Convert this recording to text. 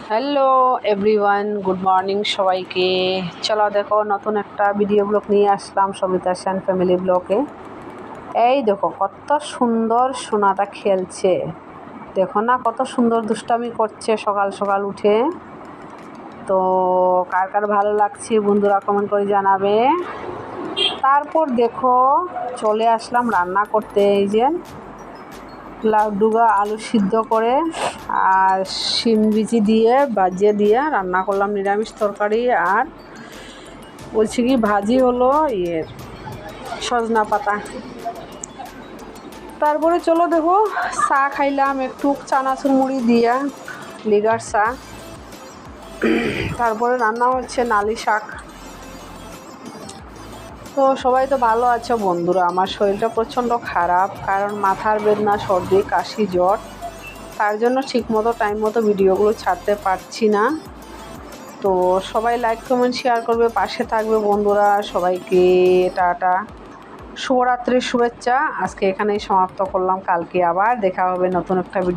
Hello everyone, good morning সবাইকে। চলো দেখো, নতুন একটা ভিডিও ব্লগ নিয়ে আসলাম সবিতা সেন ফ্যামিলি ব্লগে। এই দেখো কত সুন্দর সোনাটা খেলছে, দেখো না কত সুন্দর দুষ্টামি করছে সকাল সকাল উঠে। তো কার কার ভালো লাগছে বন্ধুরা কমেন্ট করে জানাবে। তারপর দেখো চলে আসলাম রান্না করতে। এই যে লাউডুগা আলু সিদ্ধ করে আর শিম বিচি দিয়ে বাজিয়ে দিয়ে রান্না করলাম নিরামিষ তরকারি। আর বলছি কি ভাজি হলো সজনা পাতা। তারপরে চলো দেখো চা খাইলাম একটু চানাচুর মুড়ি দিয়া, লিগার চা। তারপরে রান্না হচ্ছে নালি শাক। তো সবাই তো ভালো আছো বন্ধুরা। আমার শরীরটা প্রচণ্ড খারাপ, কারণ মাথার বেদনা, সর্দি, কাশি, জ্বর। তার জন্য ঠিকমতো টাইম মতো ভিডিওগুলো ছাড়তে পারছি না। তো সবাই লাইক কমেন্ট শেয়ার করবে, পাশে থাকবে বন্ধুরা। সবাইকে টাটা, শুভরাত্রির শুভেচ্ছা। আজকে এখানেই সমাপ্ত করলাম, কালকে আবার দেখা হবে নতুন একটা ভিডিও।